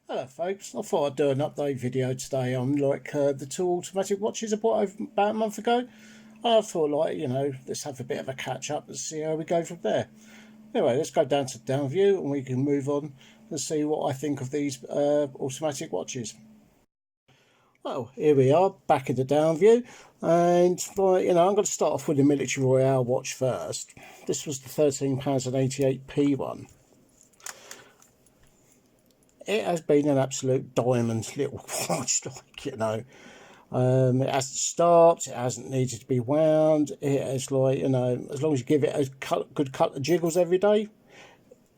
Hello folks, I thought I'd do an update video today on the two automatic watches I bought about a month ago. I thought let's have a bit of a catch up and see how we go from there. Anyway, let's go down to down view and we can move on and see what I think of these automatic watches. Well, here we are back in the down view, and I'm going to start off with the Military Royale watch first. This was the £13.88 one. It has been an absolute diamond little watch, it hasn't stopped, it hasn't needed to be wound, it has as long as you give it a good couple of jiggles every day,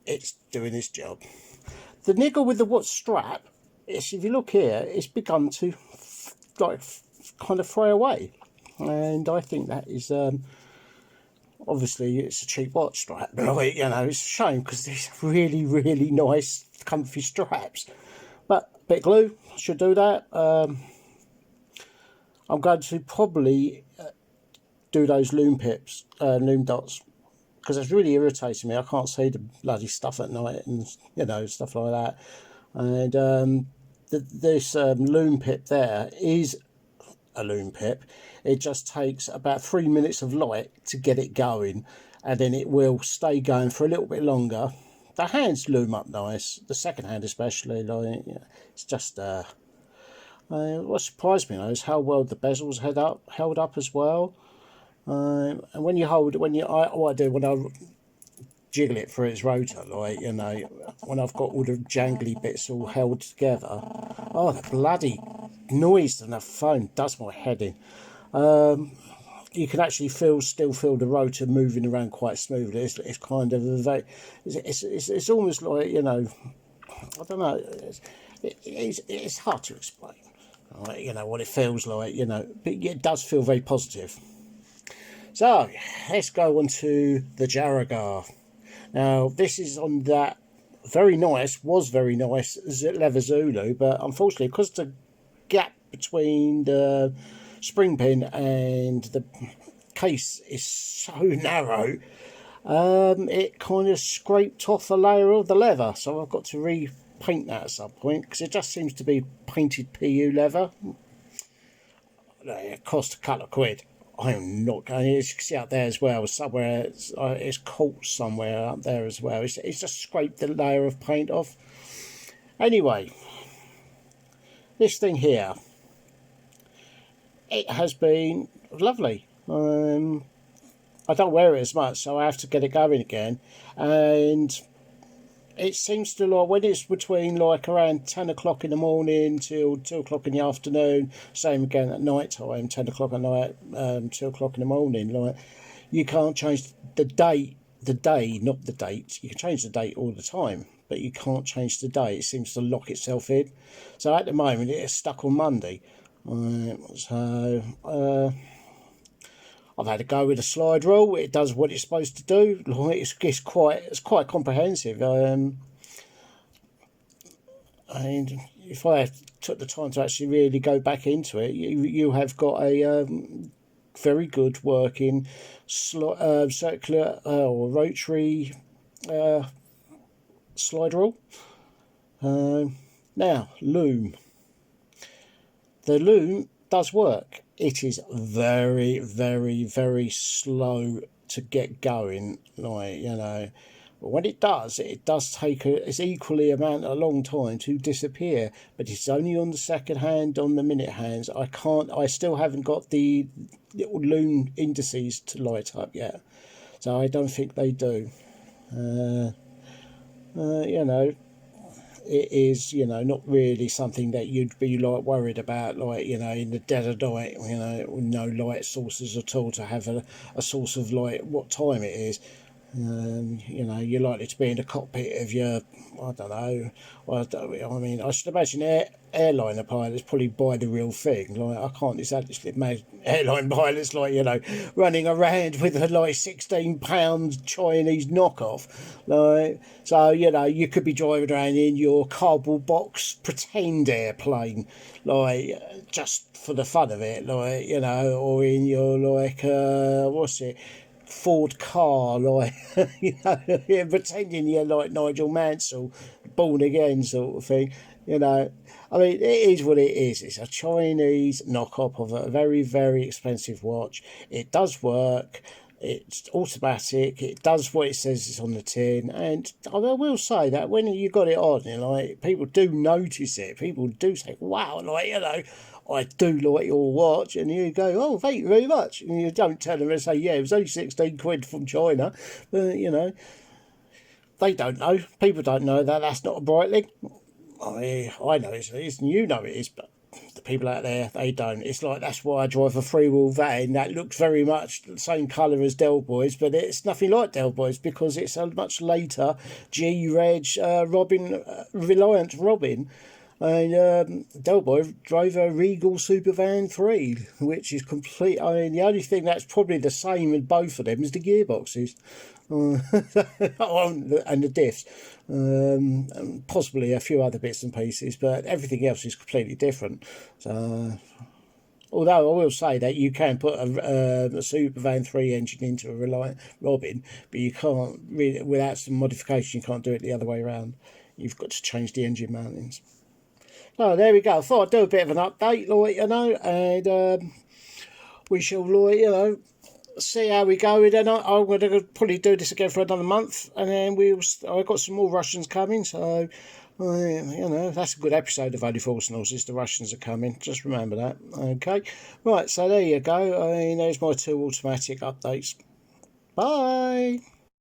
it's doing its job. The niggle with the watch strap is, if you look here, it's begun to kind of fray away, and I think that is obviously it's a cheap watch strap, but it's a shame because these really nice comfy straps, but a bit of glue should do that. I'm going to probably do those loom dots, because it's really irritating me. I can't see the bloody stuff at night and stuff like that. And this loom pip there is a loom pip. It just takes about 3 minutes of light to get it going, and then it will stay going for a little bit longer. The hands loom up nice, the second hand especially. It's just what surprised me is how well the bezels held up as well. And when I jiggle it for its rotor, when I've got all the jangly bits all held together, oh, the bloody noise on the phone does my head in. You can actually still feel the rotor moving around quite smoothly. It's kind of it's almost like, I don't know, it's hard to explain, what it feels like, but it does feel very positive. So let's go on to the Jaragar. Now this is on that was very nice leather Zulu, but unfortunately, because the gap between the spring pin and the case is so narrow, it kind of scraped off a layer of the leather, so I've got to repaint that at some point, because it just seems to be painted PU leather. It cost a couple of quid. I'm not going, as you can see out there as well, somewhere it's caught somewhere up there as well. It's just scraped the layer of paint off. Anyway, this thing here, it has been lovely. I don't wear it as much, so I have to get it going again, and it seems to, when it's between around 10 o'clock in the morning till 2 o'clock in the afternoon, same again at night time, 10 o'clock at night, 2 o'clock in the morning, you can't change the day, not the date. You can change the date all the time, but you can't change the day. It seems to lock itself in. So at the moment it's stuck on Monday. I've had to go with a slide rule. It does what it's supposed to do. It's quite comprehensive. And if I took the time to actually really go back into it, you have got a very good working circular or rotary slide rule. Now, loom. The loom does work. It is very slow to get going, but when it does take it's equally a long time to disappear, but it's only on the second hand. On the minute hands, I still haven't got the little loom indices to light up yet, so I don't think they do. It is, not really something that you'd be worried about, in the dead of night, with no light sources at all, to have a source of light what time it is. You're likely to be in the cockpit of your, I don't know. I should imagine airliner pilots probably buy the real thing. I can't exactly imagine airline pilots running around with a £16 Chinese knockoff. So you could be driving around in your cardboard box pretend airplane, just for the fun of it, or in your what's it, Ford car, pretending you're like Nigel Mansell, born again sort of thing. You know, I mean, it is what it is. It's a Chinese knockoff of a very, very expensive watch. It does work. It's automatic. It does what it says it's on the tin. And I will say that when you got it on, you know, like, people do notice it. People do say, wow, like, you know, I do like your watch. And you go, oh, thank you very much. And you don't tell them and say, yeah, it was only 16 quid from China. But, you know, they don't know. People don't know that that's not a Breitling. I know it is, and you know it is, but the people out there, they don't. It's like, that's why I drive a three-wheel van that looks very much the same colour as Del Boys, but it's nothing like Del Boys because it's a much later G-Reg Robin, Reliant Robin. And Del Boy drove a Regal Supervan 3, which is complete. I mean, the only thing that's probably the same in both of them is the gearboxes. And the diffs, and possibly a few other bits and pieces, but everything else is completely different. So, although I will say that you can put a Supervan 3 engine into a Reliant Robin, but you can't really, without some modification, you can't do it the other way around. You've got to change the engine mountings. So there we go. I thought I'd do a bit of an update, like, you know, and we shall, like, you know, see how we go. And I'm going to probably do this again for another month, and then I've got some more Russians coming, so you know, that's a good episode of Only Fools and Horses. The Russians are coming, just remember that. Okay, right, so there you go. I mean, there's my two automatic updates. Bye.